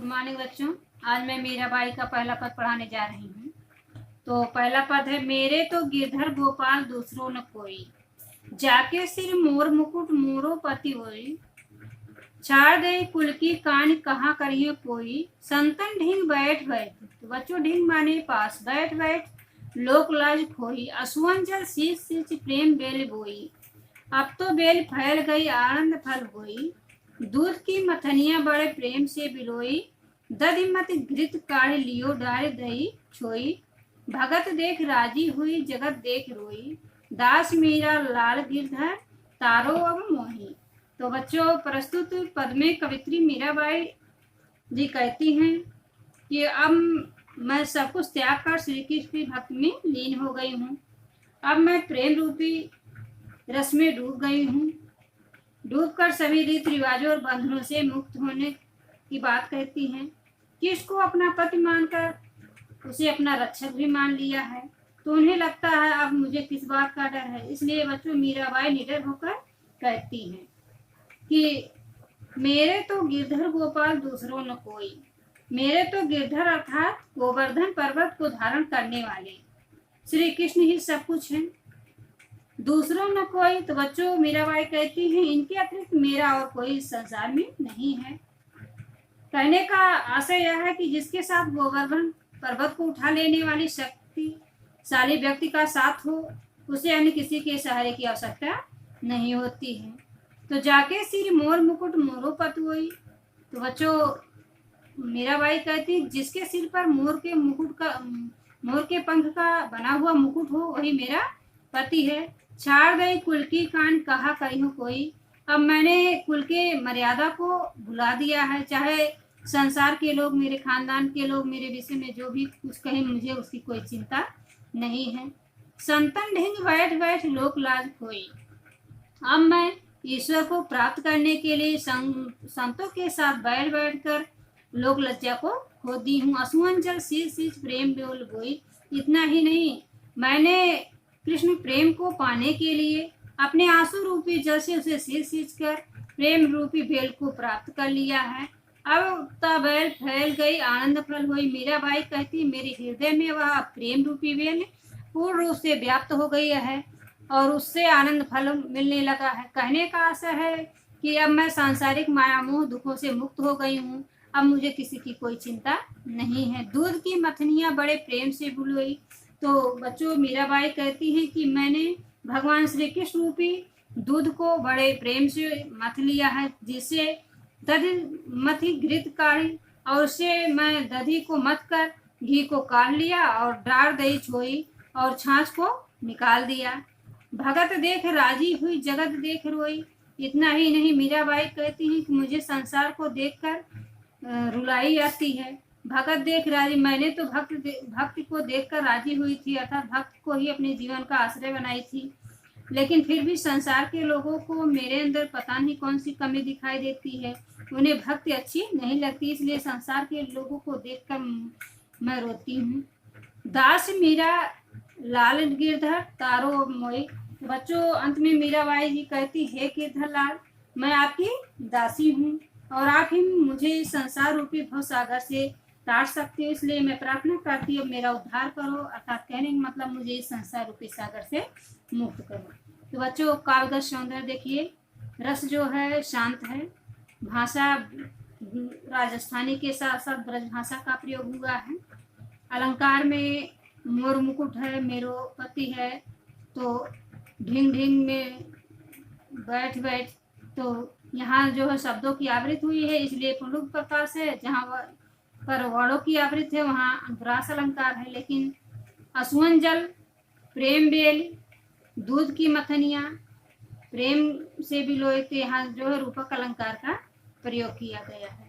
Morning बच्चों। आज मैं मीराबाई का पहला पद पढ़ाने जा रही हूँ। तो पहला पद है, मेरे तो गिरधर गोपाल दूसरो न कोई, जाके सिर मोर मुकुट मोरो पति होई, छाड़ दे कुल की कान कहाँ करिए कोई, संतन ढींग बैठ बैठ। तो बच्चों ढींग माने पास, बैठ बैठ लोक लाज खोई, असुवन जल शीश शीश प्रेम बेल बोई, अब तो बेल फैल गई आनंद फल होई, दूध की मथनिया बड़े प्रेम से बिलोई, दधि मत घृत काढ़ लियो डारे दही छोई, भगत देख राजी हुई जगत देख रोई, दास मीरा लाल गिरधर तारो अब मोही। तो बच्चों, प्रस्तुत पद में कवित्री मीराबाई जी कहती हैं कि अब मैं सब कुछ त्याग कर श्री कृष्ण की भक्ति में लीन हो गई हूँ। अब मैं प्रेम रूपी रस में डूब गई हूँ। डूबकर सभी रीति रिवाजों और बंधनों से मुक्त होने की बात कहती हैं। किसको अपना पति मानकर उसे अपना रक्षक भी मान लिया है, तो उन्हें लगता है अब मुझे किस बात का डर है। इसलिए बच्चों, मीराबाई निडर होकर कहती हैं कि मेरे तो गिरधर गोपाल दूसरों न कोई। मेरे तो गिरधर अर्थात गोवर्धन पर्वत को धारण करने वाले श्री कृष्ण ही सब कुछ है, दूसरों न कोई। तो बच्चों, मीराबाई कहती हैं इनके अतिरिक्त मेरा और कोई इस संसार में नहीं है। कहने का आशय यह है कि जिसके साथ गोवर्धन पर्वत को उठा लेने वाली शक्तिशाली व्यक्ति का साथ हो, उसे अन्य किसी के सहारे की आवश्यकता नहीं होती है। तो जाके सिर मोर मुकुट मोरो पत होई। तो बच्चों, मीराबाई कहती जिसके सिर पर मोर के पंख का बना हुआ मुकुट हो, वही मेरा पति है। छाड़ गई कुल की कान कहा कहीं हो कोई। अब मैंने कुल के मर्यादा को भुला दिया है। चाहे संसार के लोग, मेरे खानदान के लोग मेरे विषय में जो भी कुछ कहें, मुझे उसकी कोई चिंता नहीं है। संतन ढींग बैठ बैठ लोक लाज खोई। अब मैं ईश्वर को प्राप्त करने के लिए संतों के साथ बैठ बैठ कर लोक लज्जा को खो दी हूँ। असुवन जल शीश शीश प्रेम बेल बोई। इतना ही नहीं, मैंने कृष्ण प्रेम को पाने के लिए अपने आंसू रूपी जल से उसे सींच सींच कर प्रेम रूपी बेल को प्राप्त कर लिया है। अब तब बेल फैल गई आनंद फल हुई। मीराबाई कहती मेरे हृदय में वह प्रेम रूपी बेल पूर्ण रूप से व्याप्त हो गई है और उससे आनंद फल मिलने लगा है। कहने का आशय है कि अब मैं सांसारिक माया मोह दुखों से मुक्त हो गई हूँ। अब मुझे किसी की कोई चिंता नहीं है। दूध की मथनियाँ बड़े प्रेम से बुलोई। तो बच्चों, मीराबाई कहती हैं कि मैंने भगवान श्री कृष्ण रूपी दूध को बड़े प्रेम से मथ लिया है, जिससे दधि मथी घृत काढ़ी, और उससे मैं दधि को मथ कर घी को काढ़ लिया और डार दही छोई और छाछ को निकाल दिया। भगत देख राजी हुई जगत देख रोई। इतना ही नहीं, मीराबाई कहती हैं कि मुझे संसार को देखकर रुलाई आती है। भगत देख राजी, मैंने तो भक्त को देखकर राजी हुई थी, अर्थात भक्त को ही अपने जीवन का आश्रय बनाई थी। लेकिन फिर भी संसार के लोगों को मेरे अंदर पता नहीं कौन सी कमी दिखाई देती है, उन्हें भक्ति अच्छी नहीं लगती, इसलिए संसार के लोगों को देखकर मैं रोती हूँ। दास मीरा लाल गिरधर तारो मोई। बच्चों, अंत में मीराबाई जी कहती है गिरधर लाल, मैं आपकी दासी हूँ और आप ही मुझे संसार रूपी भव सागर से तार सकते हो, इसलिए मैं प्रार्थना करती हूँ मेरा उद्धार करो। अर्थात कहने का मतलब मुझे इस संसार रूपी सागर से मुक्त करो। तो बच्चों, काव्यगत सौंदर्य देखिए, रस जो है शांत है, भाषा राजस्थानी के साथ साथ ब्रज भाषा का प्रयोग हुआ है। अलंकार में मोर मुकुट है, मेरो पति है, तो ढिंग ढिंग में बैठ बैठ, तो यहाँ जो है शब्दों की आवृत्ति हुई है, इसलिए पुनरुक्त प्रकाश है। जहाँ पर वर्णों की आवृत्ति है वहाँ अनुप्रास अलंकार है। लेकिन असुवन जल, प्रेम बेल, दूध की मथनिया, प्रेम से बिलोई, यहाँ जो है रूपक अलंकार का प्रयोग किया गया है।